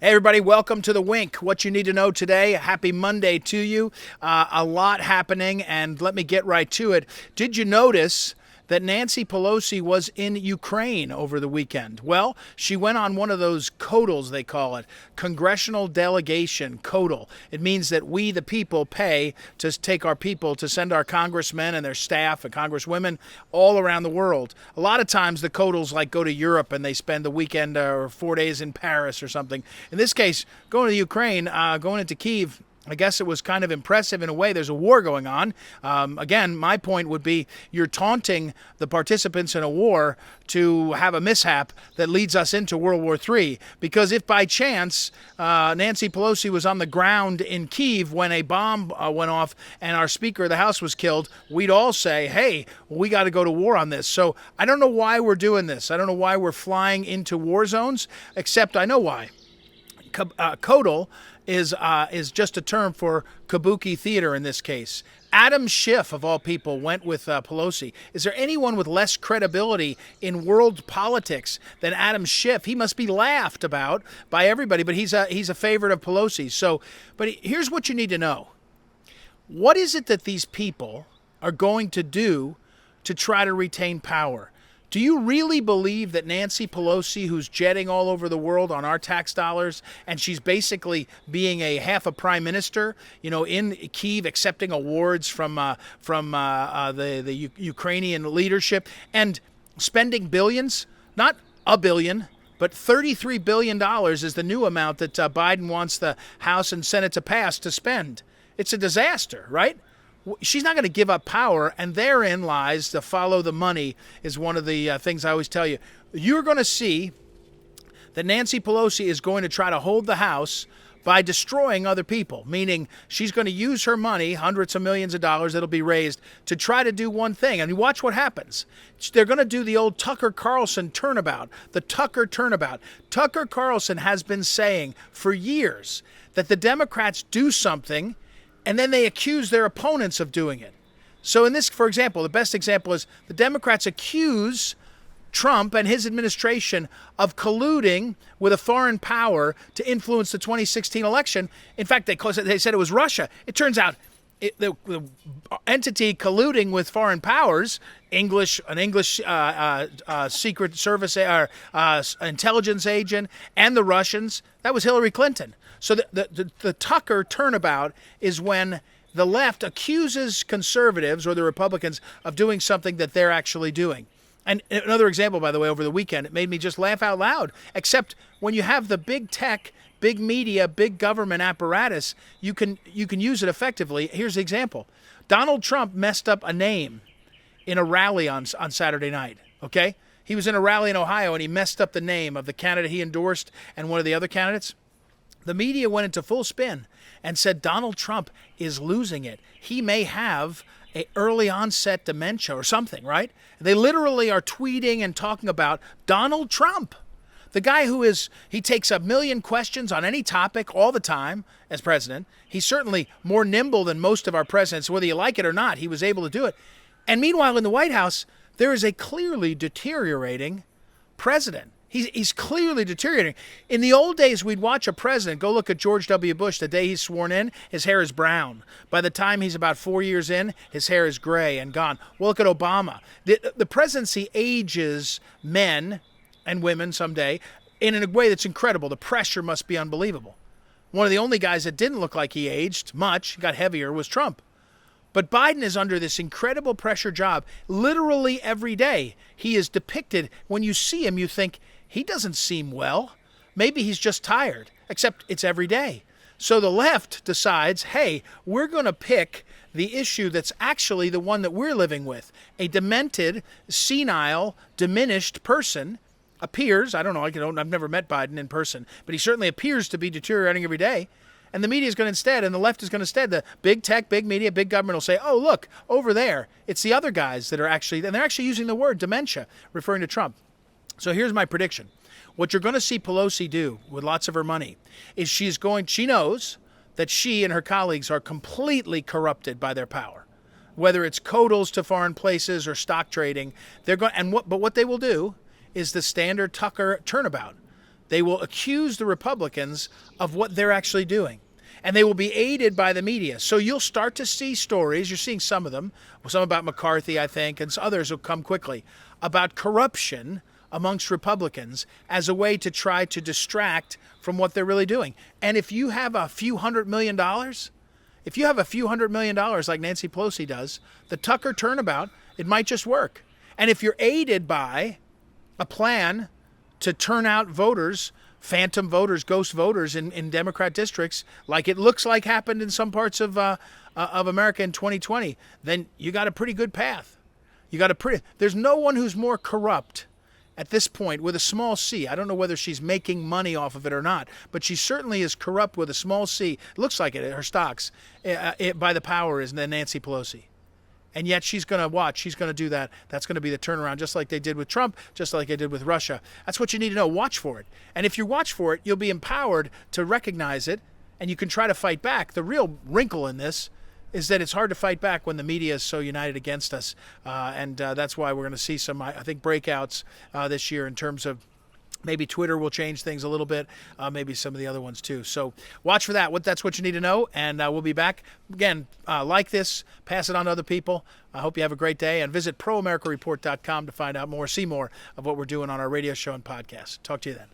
Hey everybody, welcome to The Wink. What you need to know today. Happy Monday to you. A lot happening, and let me get right to it. Did you notice that Nancy Pelosi was in Ukraine over the weekend? Well, she went on one of those CODLs, they call it, Congressional Delegation, CODL. It means that we, the people, pay to take our people to send our congressmen and their staff and congresswomen all around the world. A lot of times the CODLs go to Europe and they spend the weekend or 4 days in Paris or something. In this case, going to Ukraine, going into Kyiv, I guess it was kind of impressive in a way. There's a war going on. Again, my point would be you're taunting the participants in a war to have a mishap that leads us into World War III. Because if by chance Nancy Pelosi was on the ground in Kyiv when a bomb went off and our Speaker of the House was killed, we'd all say, hey, we got to go to war on this. So I don't know why we're doing this. I don't know why we're flying into war zones, except I know why. CODL is just a term for kabuki theater in this case. Adam Schiff, of all people, went with Pelosi. Is there anyone with less credibility in world politics than Adam Schiff? He must be laughed about by everybody, but he's a favorite of Pelosi. So, but here's what you need to know. What is it that these people are going to do to try to retain power? Do you really believe that Nancy Pelosi, who's jetting all over the world on our tax dollars, and she's basically being a half a prime minister, in Kyiv, accepting awards from the Ukrainian leadership and spending billions, not a billion, but $33 billion is the new amount that Biden wants the House and Senate to pass to spend? It's a disaster, right? She's not going to give up power, and therein lies the follow the money is one of the things I always tell you. You're going to see that Nancy Pelosi is going to try to hold the House by destroying other people, meaning she's going to use her money, hundreds of millions of dollars that'll be raised, to try to do one thing. And you watch what happens. They're going to do the old Tucker Carlson turnabout, the Tucker turnabout. Tucker Carlson has been saying for years that the Democrats do something and then they accuse their opponents of doing it. So in this, for example, the best example is the Democrats accuse Trump and his administration of colluding with a foreign power to influence the 2016 election. In fact, they said it was Russia. It turns out the entity colluding with foreign powers, an English Secret Service intelligence agent, and the Russians, that was Hillary Clinton. So the Tucker turnabout is when the left accuses conservatives or the Republicans of doing something that they're actually doing. And another example, by the way, over the weekend, it made me just laugh out loud, except when you have the big tech, big media, big government apparatus, you can use it effectively. Here's the example. Donald Trump messed up a name in a rally on Saturday night, okay? He was in a rally in Ohio, and he messed up the name of the candidate he endorsed and one of the other candidates. The media went into full spin and said Donald Trump is losing it. He may have an early onset dementia or something, right? They literally are tweeting and talking about Donald Trump, the guy he takes 1 million questions on any topic all the time as president. He's certainly more nimble than most of our presidents. Whether you like it or not, he was able to do it. And meanwhile, in the White House, there is a clearly deteriorating president. He's clearly deteriorating. In the old days, we'd watch a president. Go look at George W. Bush. The day he's sworn in, his hair is brown. By the time he's about 4 years in, his hair is gray and gone. Well, look at Obama. The presidency ages men and women someday in a way that's incredible. The pressure must be unbelievable. One of the only guys that didn't look like he aged much, got heavier, was Trump. But Biden is under this incredible pressure job literally every day. He is depicted. When you see him, you think, he doesn't seem well. Maybe he's just tired, except it's every day. So the left decides, hey, we're going to pick the issue that's actually the one that we're living with. A demented, senile, diminished person appears, I don't know, I've never met Biden in person, but he certainly appears to be deteriorating every day. And the media is going to instead, and the left is going to instead, the big tech, big media, big government will say, oh, look, over there, it's the other guys that are actually, and they're actually using the word dementia, referring to Trump. So here's my prediction. What you're going to see Pelosi do with lots of her money is she knows that she and her colleagues are completely corrupted by their power. Whether it's CODLs to foreign places or stock trading, but what they will do is the standard Tucker turnabout. They will accuse the Republicans of what they're actually doing. And they will be aided by the media. So you'll start to see stories, you're seeing some of them, some about McCarthy, I think, and others will come quickly, about corruption amongst Republicans as a way to try to distract from what they're really doing. And if you have a few $100 million, like Nancy Pelosi does, the Tucker turnabout, it might just work. And if you're aided by a plan to turn out voters, phantom voters, ghost voters in Democrat districts, like it looks like happened in some parts of America in 2020, then you got a pretty good path. There's no one who's more corrupt at this point with a small c. I don't know whether she's making money off of it or not, but she certainly is corrupt with a small c. It looks like it, her stocks, by the power is Nancy Pelosi. And yet she's going to watch. She's going to do that. That's going to be the turnaround, just like they did with Trump, just like they did with Russia. That's what you need to know. Watch for it. And if you watch for it, you'll be empowered to recognize it, and you can try to fight back. The real wrinkle in this is that it's hard to fight back when the media is so united against us. And that's why we're going to see some, I think, breakouts this year in terms of maybe Twitter will change things a little bit, maybe some of the other ones too. So watch for that. That's what you need to know, and we'll be back. Again, like this, pass it on to other people. I hope you have a great day, and visit proamericareport.com to find out more, see more of what we're doing on our radio show and podcast. Talk to you then.